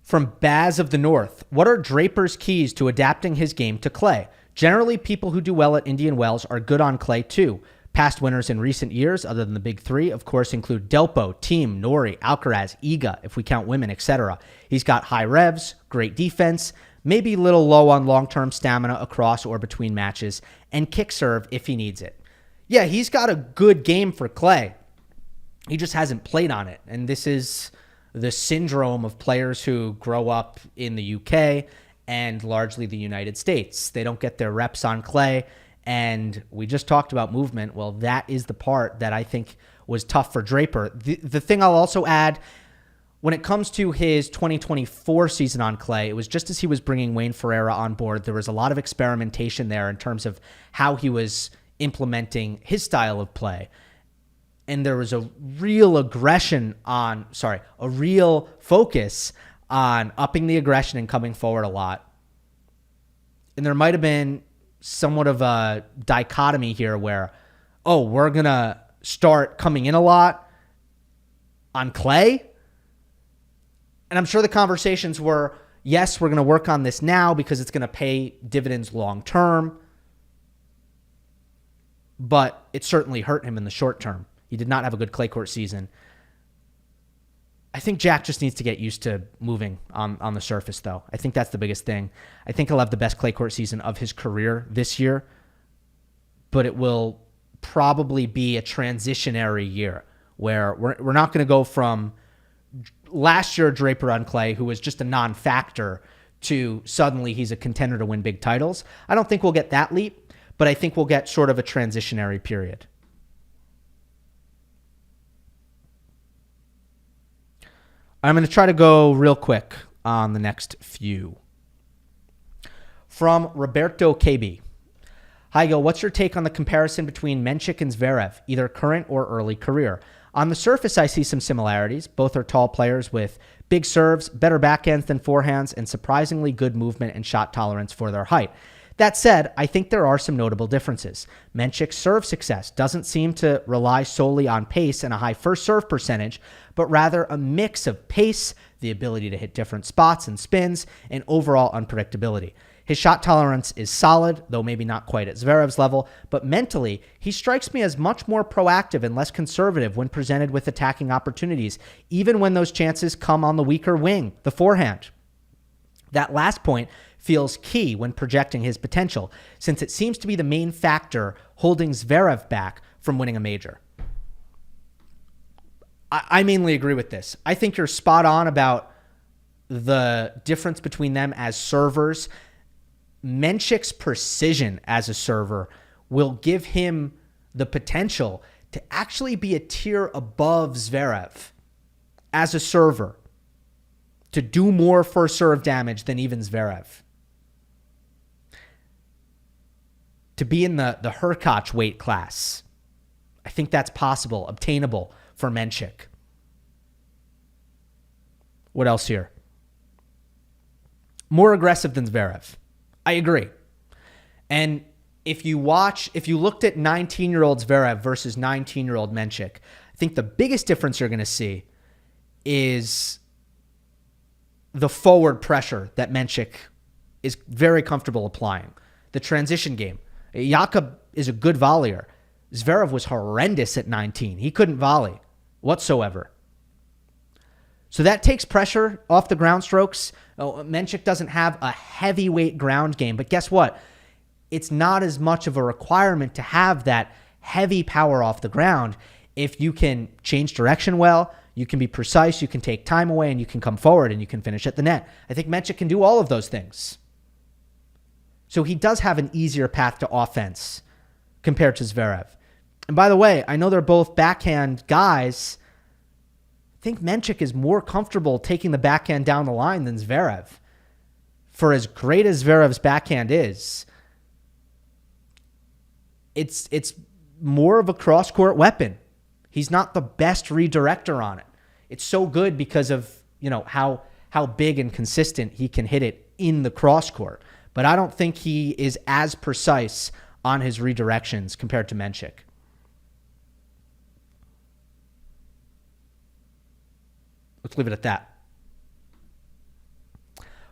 From Baz of the North, what are Draper's keys to adapting his game to clay? Generally, people who do well at Indian Wells are good on clay too. Past winners in recent years, other than the big 3, of course, include Delpo, Thiem, Norrie, Alcaraz, Iga, if we count women, etc. He's got high revs, great defense, maybe a little low on long-term stamina across or between matches, and kick serve if he needs it. Yeah, he's got a good game for clay. He just hasn't played on it, and this is the syndrome of players who grow up in the UK and largely the United States. They don't get their reps on clay, and we just talked about movement. Well, that is the part that I think was tough for Draper. The thing I'll also add, when it comes to his 2024 season on clay, it was just as he was bringing Wayne Ferreira on board. There was a lot of experimentation there in terms of how he was implementing his style of play. And there was a real focus on upping the aggression and coming forward a lot. And there might have been somewhat of a dichotomy here where, we're going to start coming in a lot on clay. And I'm sure the conversations were, yes, we're going to work on this now because it's going to pay dividends long term. But it certainly hurt him in the short term. He did not have a good clay court season. I think Jack just needs to get used to moving on the surface, though. I think that's the biggest thing. I think he'll have the best clay court season of his career this year, but it will probably be a transitionary year where we're not going to go from last year Draper on clay, who was just a non-factor, to suddenly he's a contender to win big titles. I don't think we'll get that leap, but I think we'll get sort of a transitionary period. I'm going to try to go real quick on the next few. From Roberto KB. Hi, Gil. What's your take on the comparison between Mensik and Zverev, either current or early career? On the surface, I see some similarities. Both are tall players with big serves, better backhands than forehands, and surprisingly good movement and shot tolerance for their height. That said, I think there are some notable differences. Mensik's serve success doesn't seem to rely solely on pace and a high first serve percentage, but rather a mix of pace, the ability to hit different spots and spins, and overall unpredictability. His shot tolerance is solid, though maybe not quite at Zverev's level, but mentally, he strikes me as much more proactive and less conservative when presented with attacking opportunities, even when those chances come on the weaker wing, the forehand. That last point feels key when projecting his potential, since it seems to be the main factor holding Zverev back from winning a major. I mainly agree with this. I think you're spot on about the difference between them as servers. Mensik's precision as a server will give him the potential to actually be a tier above Zverev as a server, to do more first serve damage than even Zverev. To be in the Hurkacz weight class. I think that's possible, obtainable for Mensik. What else here? More aggressive than Zverev. I agree. And if you looked at 19-year-old Zverev versus 19-year-old Mensik, I think the biggest difference you're going to see is the forward pressure that Mensik is very comfortable applying. the transition game. Jakub is a good volleyer. Zverev was horrendous at 19. He couldn't volley whatsoever. So that takes pressure off the ground strokes. Mensik doesn't have a heavyweight ground game, but guess what? It's not as much of a requirement to have that heavy power off the ground. If you can change direction well, you can be precise, you can take time away, and you can come forward and you can finish at the net. I think Mensik can do all of those things. So he does have an easier path to offense compared to Zverev. And by the way, I know they're both backhand guys. I think Mensik is more comfortable taking the backhand down the line than Zverev. For as great as Zverev's backhand is, it's more of a cross-court weapon. He's not the best redirector on it. It's so good because of, how big and consistent he can hit it in the cross-court. But I don't think he is as precise on his redirections compared to Mensik. Let's leave it at that.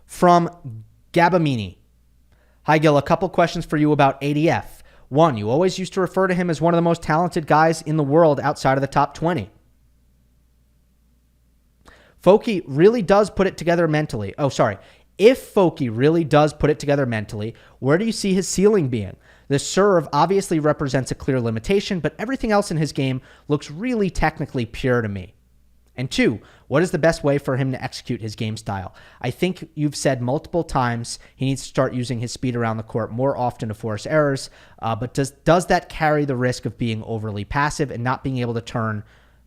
From Gabamini. Hi, Gill. A couple questions for you about ADF. One, you always used to refer to him as one of the most talented guys in the world outside of the top 20. Foki really does put it together mentally. If Foki really does put it together mentally, where do you see his ceiling being? The serve obviously represents a clear limitation, but everything else in his game looks really technically pure to me. And two, what is the best way for him to execute his game style? I think you've said multiple times he needs to start using his speed around the court more often to force errors, but does that carry the risk of being overly passive and not being able to turn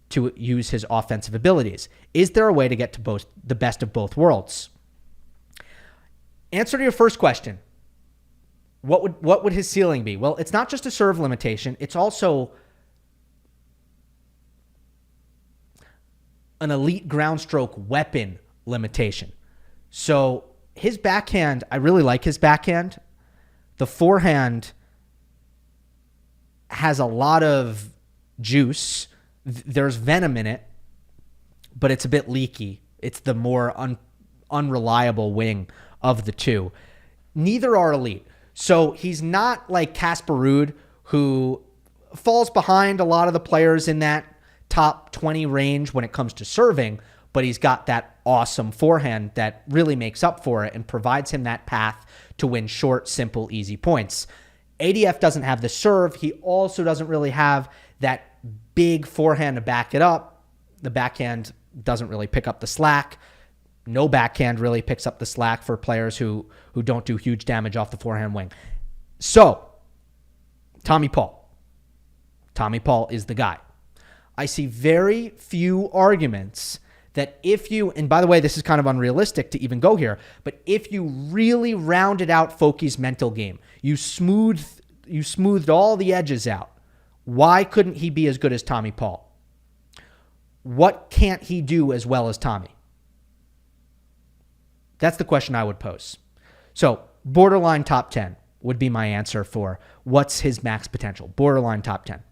to use his offensive abilities? Is there a way to get to the best of both worlds? Answer to your first question. What would his ceiling be? Well, it's not just a serve limitation. It's also an elite ground stroke weapon limitation. So his backhand, I really like his backhand. The forehand has a lot of juice. There's venom in it, but it's a bit leaky. It's the more unreliable wing of the two. Neither are elite. So he's not like Casper Ruud, who falls behind a lot of the players in that top 20 range when it comes to serving, but he's got that awesome forehand that really makes up for it and provides him that path to win short, simple, easy points. ADF doesn't have the serve. He also doesn't really have that big forehand to back it up. The backhand doesn't really pick up the slack. No backhand really picks up the slack for players who don't do huge damage off the forehand wing. So, Tommy Paul. Tommy Paul is the guy. I see very few arguments that if you, and by the way, this is kind of unrealistic to even go here, but if you really rounded out Foki's mental game, you smoothed all the edges out, why couldn't he be as good as Tommy Paul? What can't he do as well as Tommy? That's the question I would pose. So, borderline top 10 would be my answer for what's his max potential. Borderline top 10.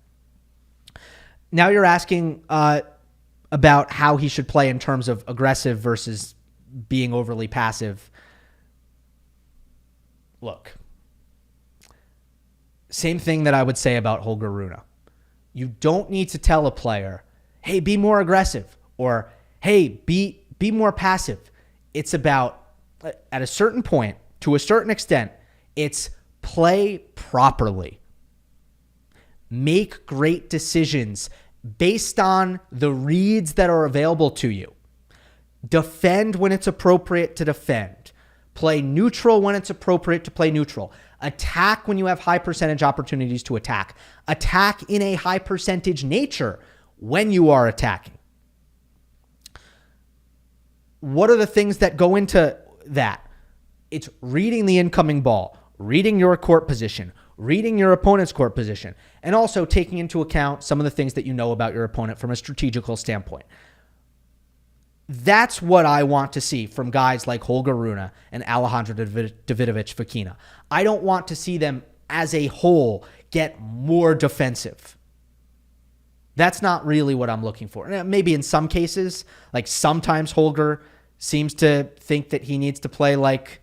Now you're asking about how he should play in terms of aggressive versus being overly passive. Look, same thing that I would say about Holger Rune. You don't need to tell a player, hey, be more aggressive, or hey, be more passive. It's about, at a certain point, to a certain extent, it's play properly. Make great decisions based on the reads that are available to you. Defend when it's appropriate to defend. Play neutral when it's appropriate to play neutral. Attack when you have high percentage opportunities to attack. Attack in a high percentage nature when you are attacking. What are the things that go into that? It's reading the incoming ball, reading your court position, reading your opponent's court position, and also taking into account some of the things that you know about your opponent from a strategical standpoint. That's what I want to see from guys like Holger Rune and Alejandro Davidovich Fokina. I don't want to see them as a whole get more defensive. That's not really what I'm looking for. Maybe in some cases, like sometimes Holger seems to think that he needs to play like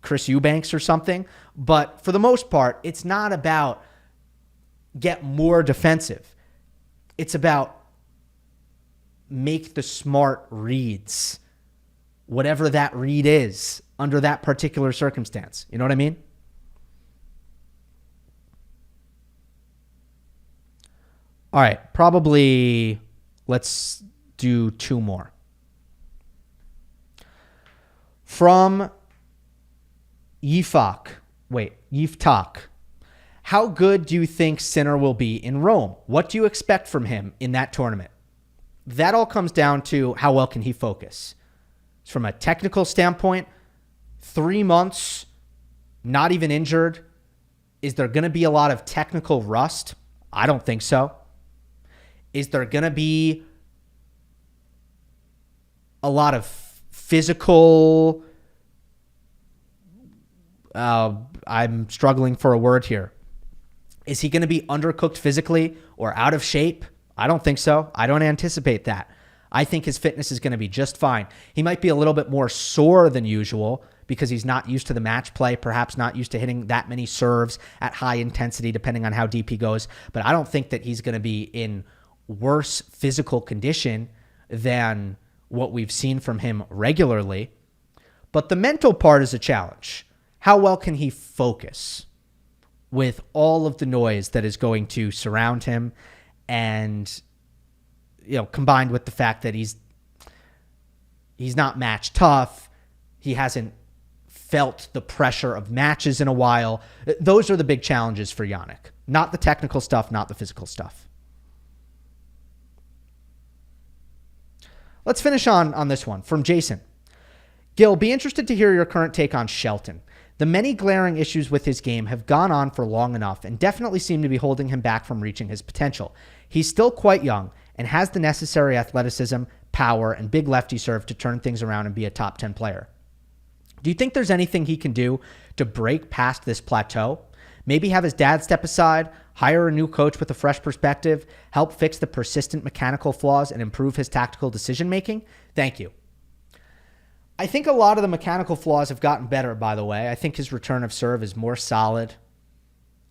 Chris Eubanks or something. But for the most part, it's not about get more defensive. It's about make the smart reads, whatever that read is under that particular circumstance. You know what I mean? All right, probably let's do two more. From Yiftak. How good do you think Sinner will be in Rome? What do you expect from him in that tournament? That all comes down to how well can he focus. From a technical standpoint, 3 months, not even injured. Is there going to be a lot of technical rust? I don't think so. Is there going to be a lot of physical... I'm struggling for a word here. Is he going to be undercooked physically or out of shape? I don't think so. I don't anticipate that. I think his fitness is going to be just fine. He might be a little bit more sore than usual because he's not used to the match play, perhaps not used to hitting that many serves at high intensity, depending on how deep he goes. But I don't think that he's going to be in worse physical condition than what we've seen from him regularly. But the mental part is a challenge. How well can he focus with all of the noise that is going to surround him, and combined with the fact that he's not match tough, he hasn't felt the pressure of matches in a while. Those are the big challenges for Jannik. Not the technical stuff, not the physical stuff. Let's finish on this one from Jason. Gill, be interested to hear your current take on Shelton. The many glaring issues with his game have gone on for long enough and definitely seem to be holding him back from reaching his potential. He's still quite young and has the necessary athleticism, power, and big lefty serve to turn things around and be a top 10 player. Do you think there's anything he can do to break past this plateau? Maybe have his dad step aside, hire a new coach with a fresh perspective, help fix the persistent mechanical flaws, and improve his tactical decision-making? Thank you. I think a lot of the mechanical flaws have gotten better, by the way. I think his return of serve is more solid.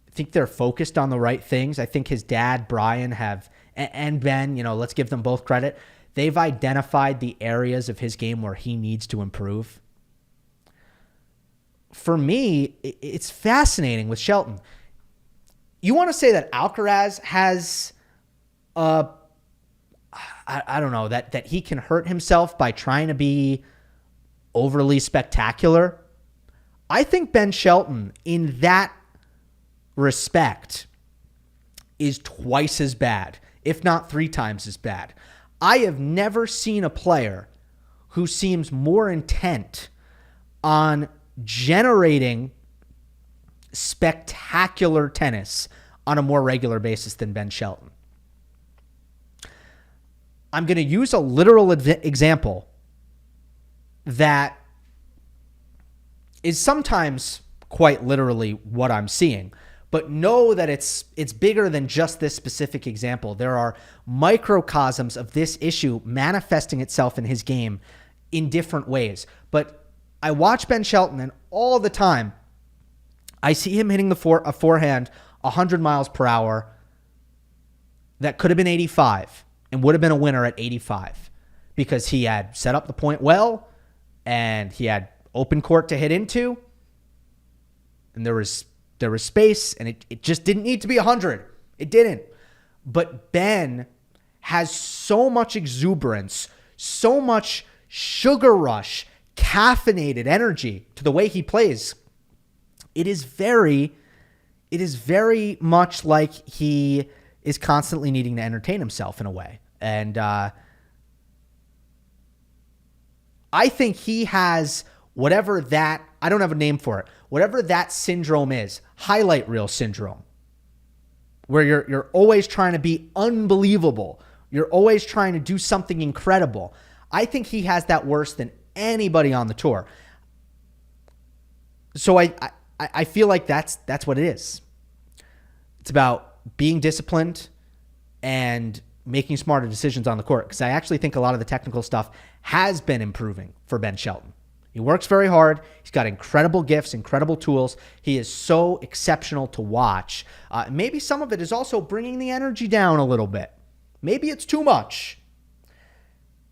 I think they're focused on the right things. I think his dad, Brian, and Ben, let's give them both credit. They've identified the areas of his game where he needs to improve. For me, it's fascinating with Shelton. You want to say that Alcaraz has, I don't know, that he can hurt himself by trying to be overly spectacular? I think Ben Shelton, in that respect, is twice as bad, if not 3 times as bad. I have never seen a player who seems more intent on generating spectacular tennis on a more regular basis than Ben Shelton. I'm going to use a literal example that is sometimes quite literally what I'm seeing, but know that it's bigger than just this specific example. There are microcosms of this issue manifesting itself in his game in different ways. But I watch Ben Shelton, and all the time I see him hitting a forehand 100 miles per hour that could have been 85 and would have been a winner at 85 because he had set up the point well, and he had open court to hit into, and there was space, and it just didn't need to be 100. It didn't. But Ben has so much exuberance, so much sugar rush, caffeinated energy to the way he plays. It is very much like he is constantly needing to entertain himself in a way. And I think he has whatever that, I don't have a name for it, whatever that syndrome is, highlight reel syndrome, where you're always trying to be unbelievable. You're always trying to do something incredible. I think he has that worse than anybody on the tour. So I feel like that's what it is. It's about being disciplined and making smarter decisions on the court, because I actually think a lot of the technical stuff has been improving for Ben Shelton. He works very hard. He's got incredible gifts, incredible tools. He is so exceptional to watch. Maybe some of it is also bringing the energy down a little bit. Maybe it's too much.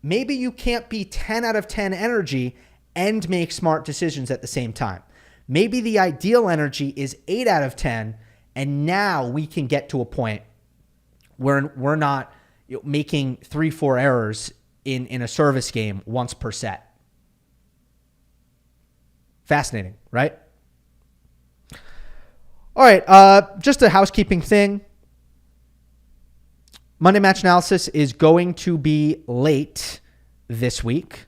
Maybe you can't be 10 out of 10 energy and make smart decisions at the same time. Maybe the ideal energy is 8 out of 10, and now we can get to a point where we're not making 3-4 errors in a service game once per set. Fascinating, right? All right, just a housekeeping thing. Monday Match Analysis is going to be late this week.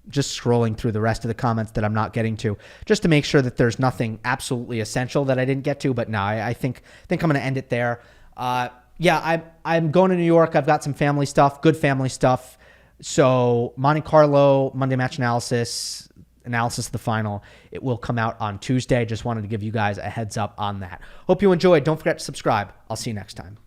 Just scrolling through the rest of the comments that I'm not getting to, just to make sure that there's nothing absolutely essential that I didn't get to. But no, I think I'm going to end it there. I'm going to New York. I've got some family stuff, good family stuff. So Monte Carlo, Monday Match Analysis of the final, it will come out on Tuesday. Just wanted to give you guys a heads up on that. Hope you enjoyed. Don't forget to subscribe. I'll see you next time.